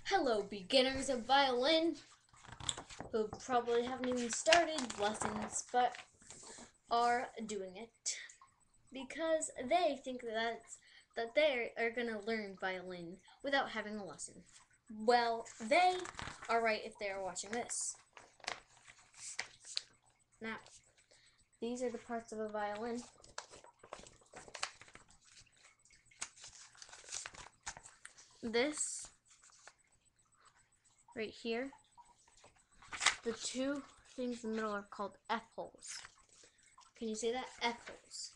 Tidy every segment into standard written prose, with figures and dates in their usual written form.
Hello, beginners of violin who probably haven't even started lessons but are doing it because they think that they are going to learn violin without having a lesson. Well, they are right if they are watching this. Now, these are the parts of a violin. This right here, the two things in the middle are called F-holes. Can you say that? F-holes.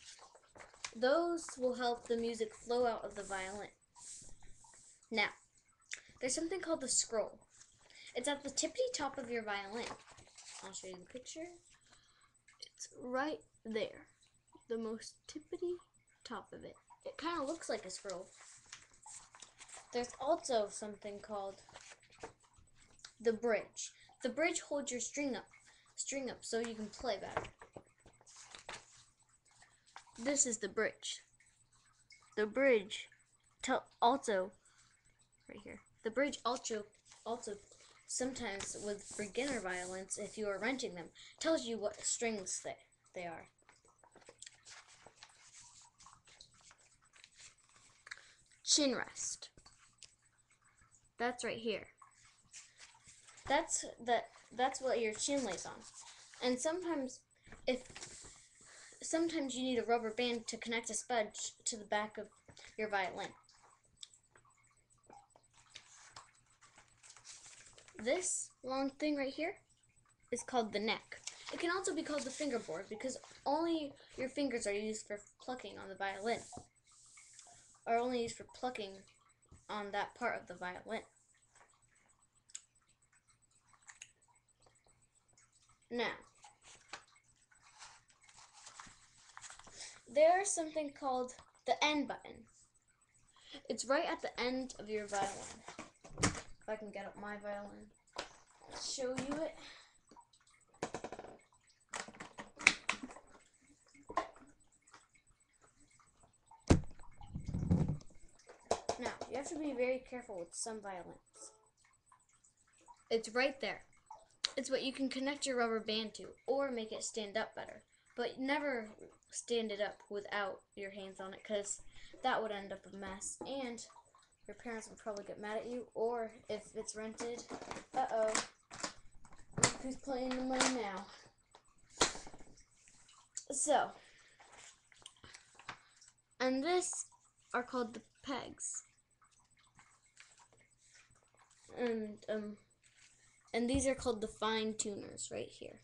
Those will help the music flow out of the violin. Now, there's something called the scroll. It's at the tippity top of your violin. I'll show you the picture. It's right there. The most tippity top of it. It kind of looks like a scroll. There's also something called the bridge. The bridge holds your string up so you can play better. This is the bridge. The bridge also right here. The bridge also sometimes with beginner violins, if you are renting them, tells you what strings they are. Chin rest. That's right here. That's what your chin lays on. And sometimes you need a rubber band to connect a sponge to the back of your violin. This long thing right here is called the neck. It can also be called the fingerboard because only your fingers are used for plucking on the violin, or only used for plucking on that part of the violin. Now, there's something called the end button. It's right at the end of your violin. If I can get up my violin, I'll show you it. Now, you have to be very careful with some violins. It's right there. It's what you can connect your rubber band to or make it stand up better. But never stand it up without your hands on it because that would end up a mess. And your parents would probably get mad at you. Or if it's rented, uh-oh, look who's playing the money now. So, and this are called the pegs. And these are called the fine tuners right here.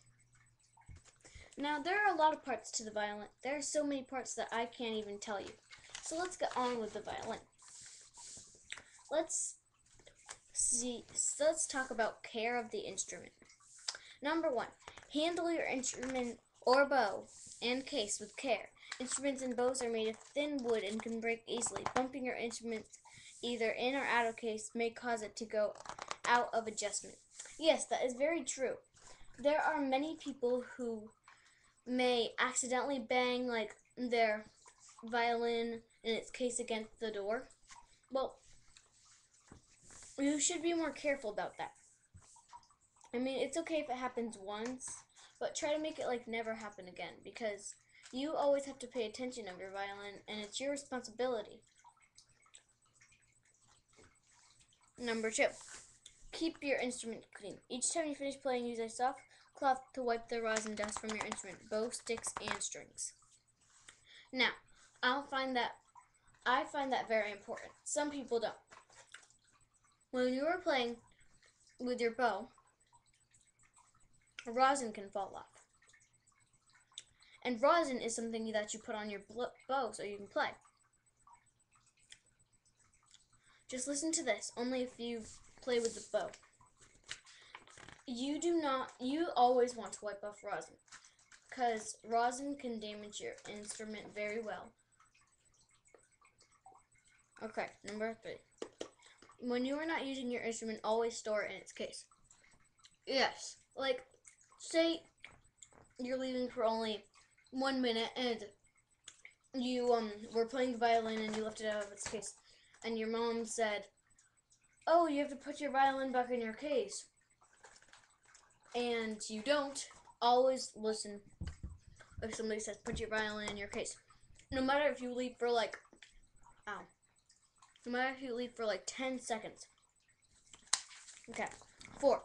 Now, there are a lot of parts to the violin. There are so many parts that I can't even tell you. So let's get on with the violin. Let's talk about care of the instrument. Number 1, handle your instrument or bow and case with care. Instruments and bows are made of thin wood and can break easily. Bumping your instrument either in or out of case may cause it to go out of adjustment. Yes, that is very true. There are many people who may accidentally bang like their violin in its case against the door. Well, you should be more careful about that. I mean, it's okay if it happens once, but try to make it like never happen again because you always have to pay attention of your violin and it's your responsibility. Number 2, keep your instrument clean. Each time you finish playing, use a soft cloth to wipe the rosin dust from your instrument, bow, sticks, and strings. Now, I find that very important. Some people don't. When you are playing with your bow, rosin can fall off. And rosin is something that you put on your bow so you can play. Just listen to this, only if you play with the bow. You always want to wipe off rosin because rosin can damage your instrument very well. Okay, number 3. When you are not using your instrument, always store it in its case. Yes, like say you're leaving for only 1 minute and you were playing the violin and you left it out of its case and your mom said, oh, you have to put your violin back in your case, and you don't, always listen if somebody says put your violin in your case. No matter if you leave for like, no matter if you leave for like 10 seconds. Okay. 4.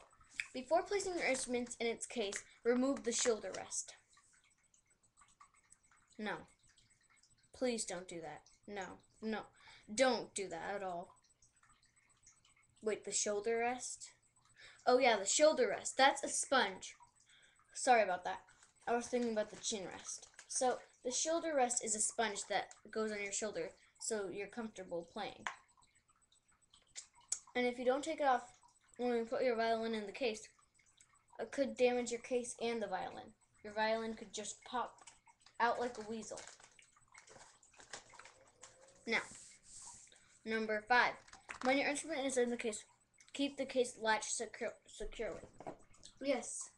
Before placing your instruments in its case, remove the shoulder rest. No. Please don't do that. No. Don't do that at all. Wait, the shoulder rest? Oh yeah, the shoulder rest. That's a sponge. Sorry about that. I was thinking about the chin rest. So the shoulder rest is a sponge that goes on your shoulder so you're comfortable playing. And if you don't take it off when you put your violin in the case, it could damage your case and the violin. Your violin could just pop out like a weasel. Now, number 5. When your instrument is in the case, keep the case latched securely. Yes.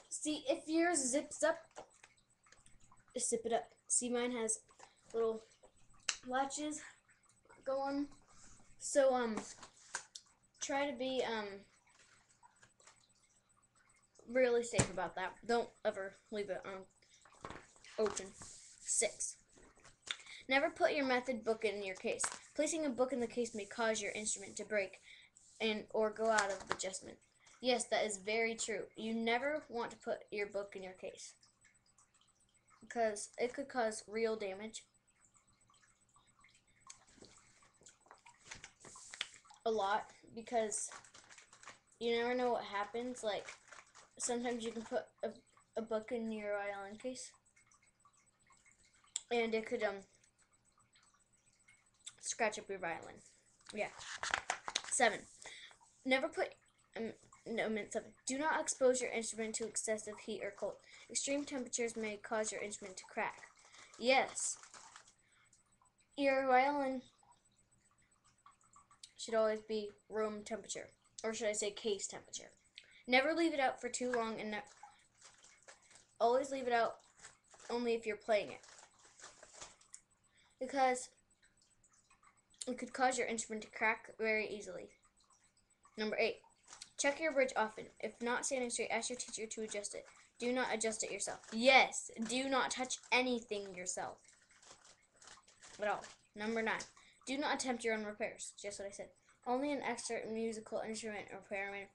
See, if yours zips up, zip it up. See, mine has little latches going. So, try to be, really safe about that. Don't ever leave it open. 6. Never put your method book in your case. Placing a book in the case may cause your instrument to break or go out of adjustment. Yes, that is very true. You never want to put your book in your case because it could cause real damage. A lot, because you never know what happens. Like, sometimes you can put a book in your violin case and it could scratch up your violin. Yeah. 7. Never put 7. Do not expose your instrument to excessive heat or cold. Extreme temperatures may cause your instrument to crack. Yes. Your violin should always be room temperature, or should I say case temperature. Never leave it out for too long, and always leave it out only if you're playing it, because it could cause your instrument to crack very easily. Number 8. Check your bridge often. If not standing straight, ask your teacher to adjust it. Do not adjust it yourself. Yes, do not touch anything yourself at all. Number 9. Do not attempt your own repairs. Just what I said. Only an expert musical instrument repairman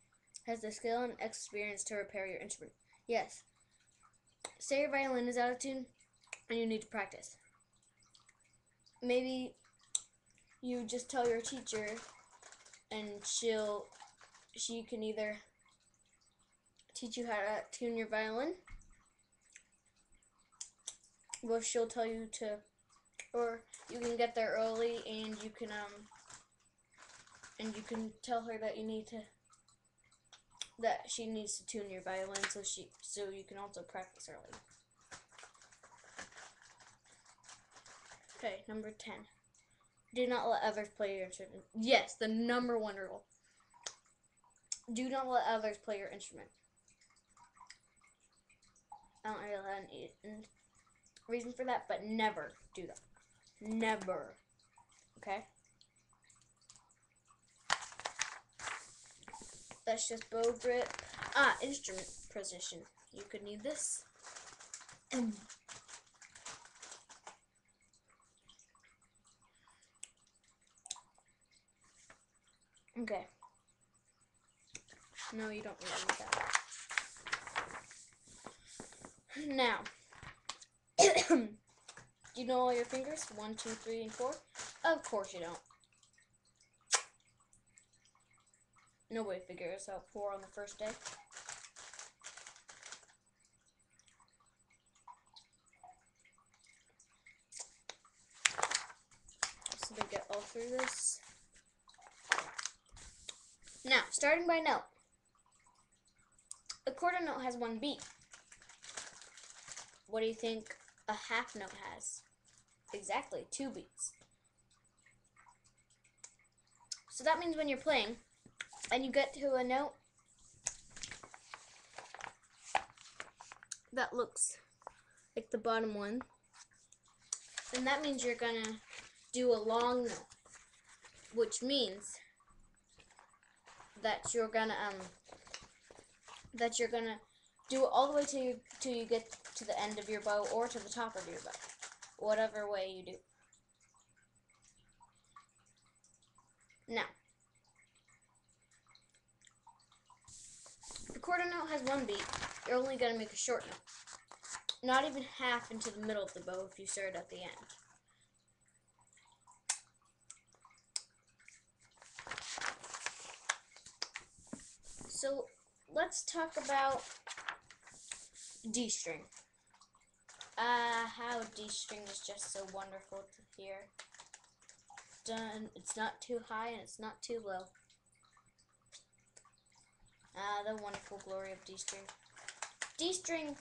has the skill and experience to repair your instrument. Yes. Say your violin is out of tune and you need to practice. Maybe you just tell your teacher and she can either teach you how to tune your violin, or she'll tell you to, or you can get there early and you can tell her that she needs to tune your violin so you can also practice early. Okay, number 10. Do not let others play your instrument. Yes, the number 1 rule. Do not let others play your instrument. I don't really have any reason for that, but never do that. Never. Okay? That's just bow grip. Instrument position. You could need this. Okay. No, you don't really need that. Now, do you know all your fingers? 1, 2, 3, and 4? Of course you don't. Nobody figures out 4 on the first day. So they get all through this. Now, starting by note. A quarter note has 1 beat. What do you think a half note has? Exactly, 2 beats. So that means when you're playing and you get to a note that looks like the bottom one, then that means you're gonna do a long note, which means that you're gonna do it all the way till you get to the end of your bow or to the top of your bow, whatever way you do. Now, the quarter note has one beat. You're only gonna make a short note, not even half into the middle of the bow if you start at the end. So let's talk about D string. How D string is just so wonderful to hear. Done. It's not too high and it's not too low. The wonderful glory of D string. D string,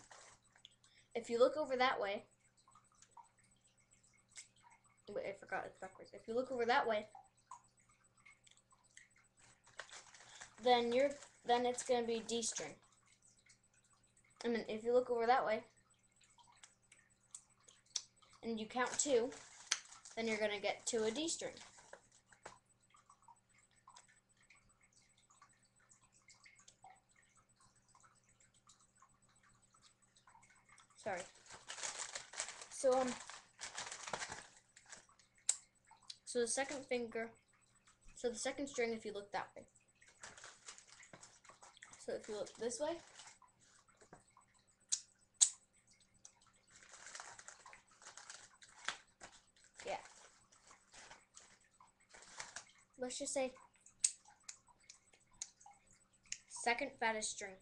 if you look over that way, wait, I forgot it's backwards. If you look over that way, then it's gonna be D string. I mean, if you look over that way and you count 2, then you're gonna get to a D string. Sorry. So the second string, if you look that way. So if you look this way, yeah. Let's just say second fattest string.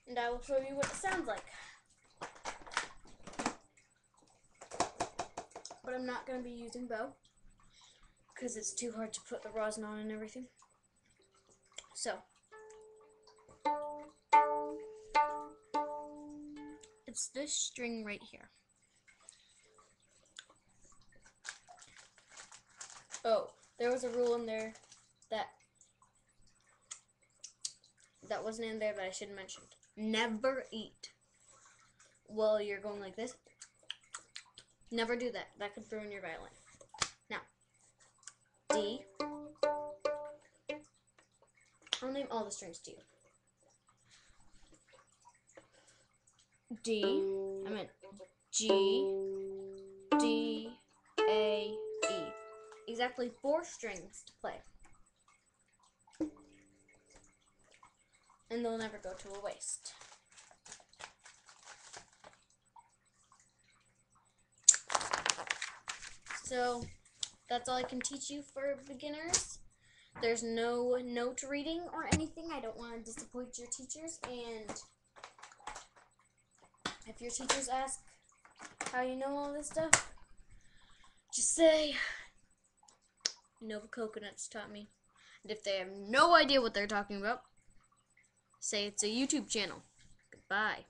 And I will show you what it sounds like. But I'm not going to be using bow because it's too hard to put the rosin on and everything. So, it's this string right here. Oh, there was a rule in there that wasn't in there that I should have mentioned. Never eat while you're going like this. Never do that. That could ruin your violin. Now, D. I'll name all the strings to you. D. I meant G, D, A, E. Exactly 4 strings to play. And they'll never go to a waste. So that's all I can teach you for beginners. There's no note reading or anything. I don't want to disappoint your teachers. And if your teachers ask how you know all this stuff, just say Novacoconuts taught me. And if they have no idea what they're talking about, say it's a YouTube channel. Goodbye.